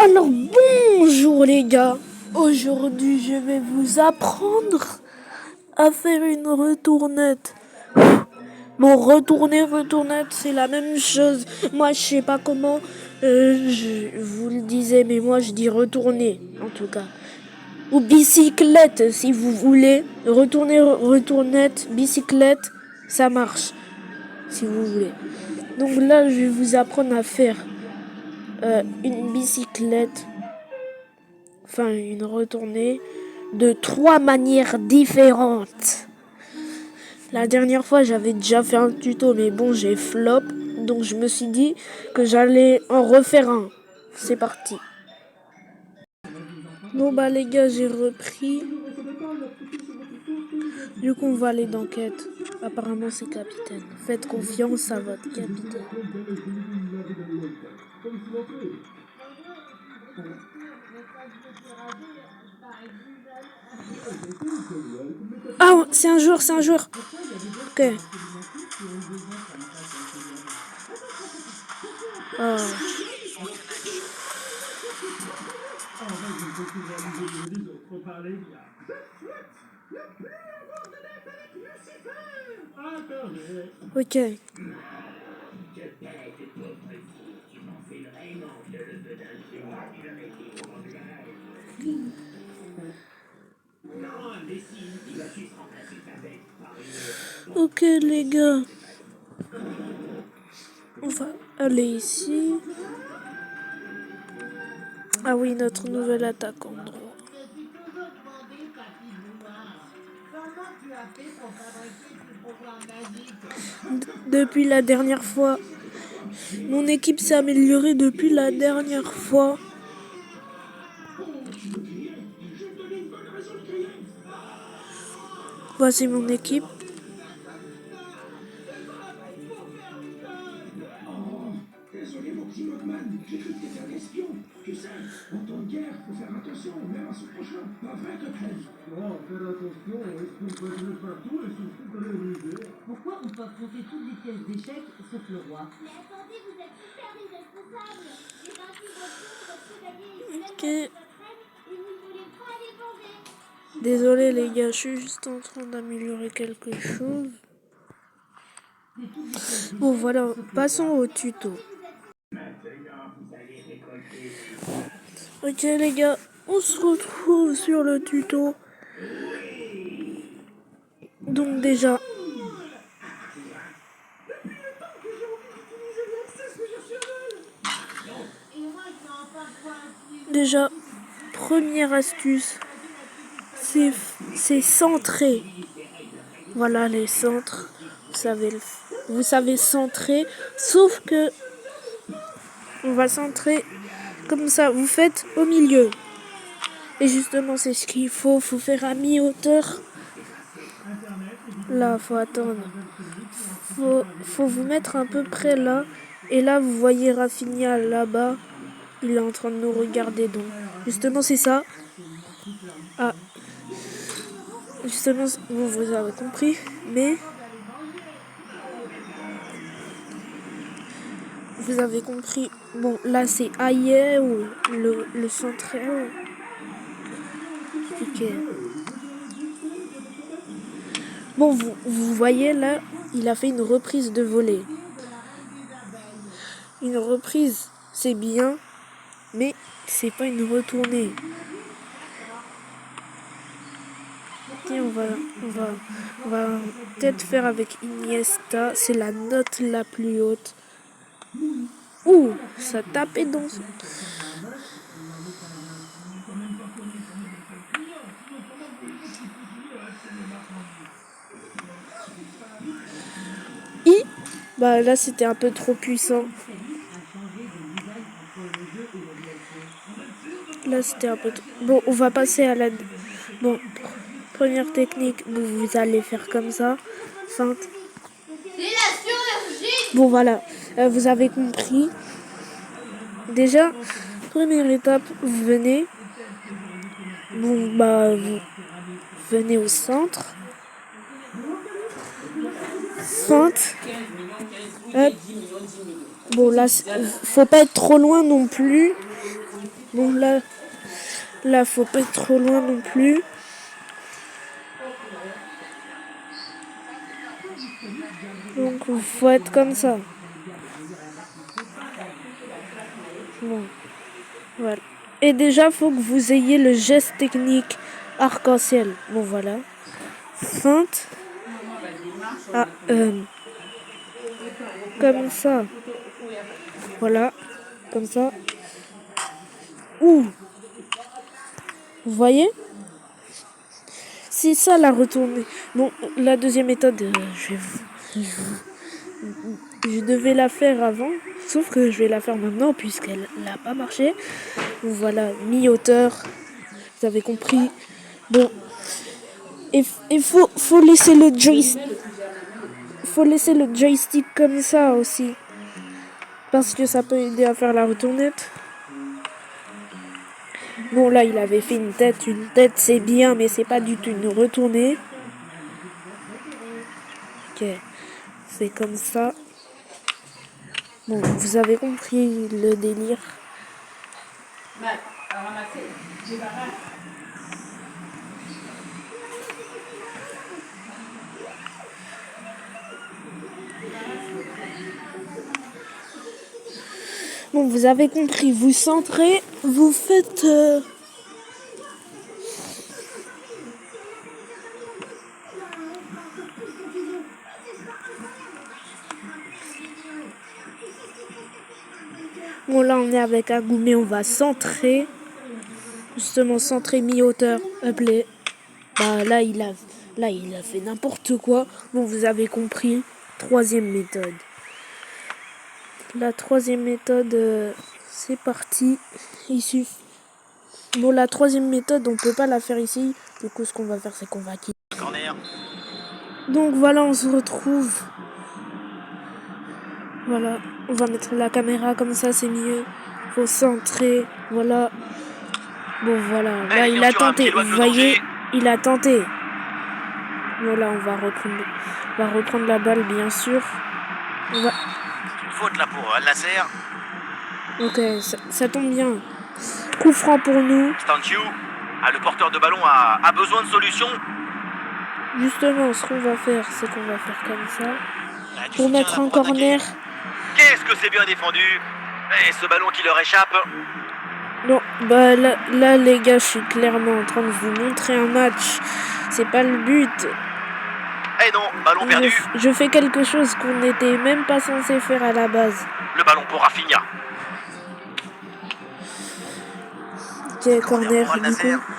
Alors bonjour les gars, aujourd'hui je vais vous apprendre à faire une retournette. Bon, retournette, c'est la même chose. Moi je sais pas comment je vous le disais, mais moi je dis retourner en tout cas. Ou bicyclette si vous voulez. Retournette, bicyclette, ça marche si vous voulez. Donc là je vais vous apprendre à faire une bicyclette, enfin une retournée, de 3 manières différentes. La dernière fois, j'avais déjà fait un tuto, mais bon, j'ai flop. Donc je me suis dit que j'allais en refaire un. C'est parti. Bon bah les gars, j'ai repris. Du coup, on va aller dans quête. Apparemment, c'est capitaine. Faites confiance à votre capitaine. Ah, c'est un jour. Ok. Ah. Ok. Ok les gars. On va aller ici. Ah oui, notre nouvelle attaque en droit. Depuis la dernière fois, mon équipe s'est améliorée depuis la dernière fois. Voici mon équipe. Désolé mon petit Mothman, j'ai cru que t'étais un espion. Tu sais, en temps de guerre, faut faire attention, même à son prochain. Pas vrai, Cuphead? Non, faire attention, espionne pas de partout et surtout dans les musées. Pourquoi on peut affronter toutes les pièces d'échecs sauf le roi? Mais attendez, vous êtes super irresponsable. J'ai vaincu votre tour, votre chevalier est Ok. tellement votre reine et vous ne voulez pas les venger. Désolé les gars, je suis juste en train d'améliorer quelque chose. Bon voilà, passons au tuto. Ok les gars, on se retrouve sur le tuto. Donc déjà, première astuce, c'est centrer. Voilà les centres. Vous savez centrer, sauf que on va centrer comme ça. Vous faites au milieu. Et justement, c'est ce qu'il faut. Faut faire à mi-hauteur. Là, faut attendre. Faut vous mettre à peu près là. Et là, vous voyez Rafinha là-bas. Il est en train de nous regarder. Donc, justement, c'est ça. Ah. Justement, vous avez compris. Mais vous avez compris. Bon, là, c'est Aïe ou le centre. Ok. Bon, vous voyez là, il a fait une reprise de volée. Une reprise, c'est bien, mais c'est pas une retournée. Ok, on va peut-être faire avec Iniesta. C'est la note la plus haute. Ouh, ça tapait dans son... Bah là, c'était un peu trop puissant. Là, c'était un peu trop... Bon, on va passer à la... Bon, première technique, vous allez faire comme ça. Feinte. Bon, voilà. Vous avez compris. Déjà, première étape, vous venez. Bon, bah, vous venez au centre. Feinte. Hop. Bon, là, faut pas être trop loin non plus. Bon, là, faut pas être trop loin non plus. Donc, faut être comme ça. Bon, voilà. Et déjà, faut que vous ayez le geste technique arc-en-ciel. Bon, voilà. Feinte. Ah, comme ça. Voilà. Comme ça. Ouh. Vous voyez? C'est ça la retournée. Bon, la deuxième méthode, je devais la faire avant, sauf que je vais la faire maintenant puisqu'elle n'a pas marché. Donc voilà, mi-hauteur, vous avez compris. Bon, il faut laisser le joystick. Faut laisser le joystick comme ça aussi, parce que ça peut aider à faire la retournette. Bon là, il avait fait une tête c'est bien, mais c'est pas du tout une retournée. Ok, c'est comme ça. Bon, vous avez compris le délire. Bon, vous avez compris, vous centrez, vous faites... Bon, là, on est avec un goût, mais on va centrer. Justement, centrer mi-hauteur. Appelé. Bah, là, il a fait n'importe quoi. Bon, vous avez compris. Troisième méthode. La troisième méthode, c'est parti. Il suffit. Bon, la troisième méthode, on peut pas la faire ici. Du coup, ce qu'on va faire, c'est qu'on va quitter. Corner. Donc voilà, on se retrouve. Voilà, on va mettre la caméra comme ça, c'est mieux. Faut centrer, voilà. Bon, voilà, là, il a tenté. Vous voyez, il a tenté. Voilà, on va reprendre la balle, bien sûr. On va... C'est une faute là pour Al Nasser. Ok, ça tombe bien. Coup franc pour nous. Stantiu. Ah, le porteur de ballon a besoin de solutions. Justement, ce qu'on va faire, c'est qu'on va faire comme ça. Ah, du Pour soutien, mettre là, un pour attaquer. corner. Qu'est-ce que c'est bien défendu. Et ce ballon qui leur échappe. Non, bah là, les gars, je suis clairement en train de vous montrer un match. C'est pas le but. Eh non, ballon perdu. Je fais quelque chose qu'on n'était même pas censé faire à la base. Le ballon pour Rafinha. Ok, corner, pour Al du Nasser. coup.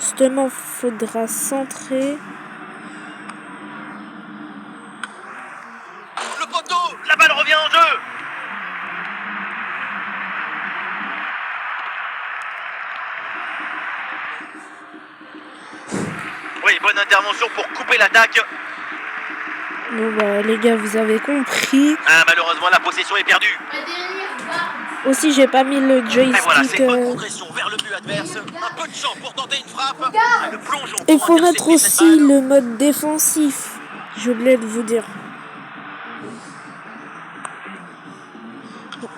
Justement, faudra centrer. Le poteau. La balle revient en jeu. Oui, bonne intervention pour couper l'attaque. Bon bah les gars, vous avez compris. Ah, malheureusement, la possession est perdue. Aussi, j'ai pas mis le Et joystick. voilà, c'est bonne progression vers le but adverse. Un peu de champ pour tenter une frappe. Ah, le plongeon Il pour faut mettre intercepter cette aussi balle. le mode défensif. J'ai oublié de vous dire.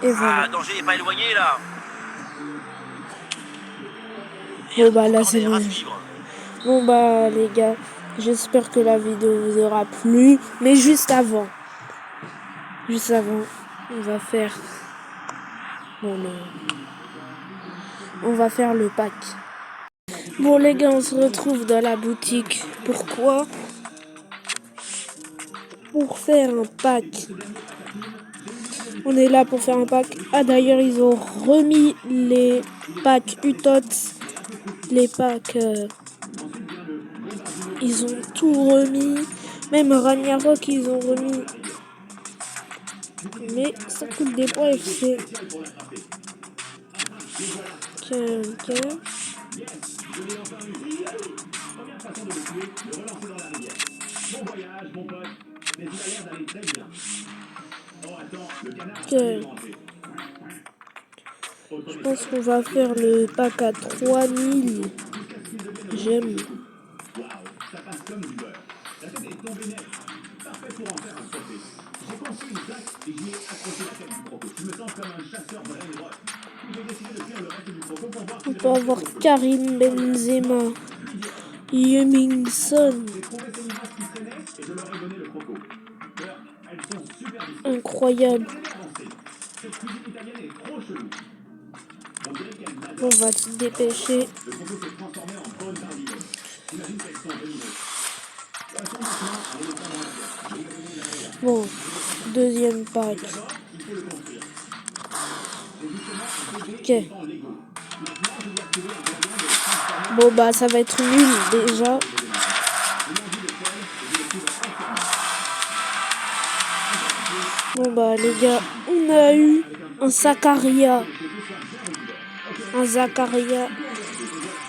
Et Ah, voilà. danger n'est pas éloigné là. Bon bah là Corner c'est à bon. suivre. Bon bah les gars, j'espère que la vidéo vous aura plu. Mais juste avant, on va faire on va faire le pack. Bon les gars, on se retrouve dans la boutique. Pourquoi? Pour faire un pack. On est là pour faire un pack. Ah d'ailleurs, ils ont remis les packs UTOTS. Les packs... ils ont tout remis. Même Ragnarok, ils ont remis. Mais ça coûte des points FC. Ok. Ok. Je pense qu'on va faire le pack à 3000. J'aime. peut avoir Karim Benzema, Yemingson. Incroyable. On va se dépêcher. Bon, deuxième pack. Ok. Bon bah ça va être nul déjà. Bon bah les gars, on a eu un Zakaria.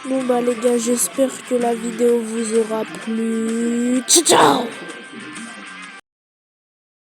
Bon bah les gars, j'espère que la vidéo vous aura plu. Ciao ciao.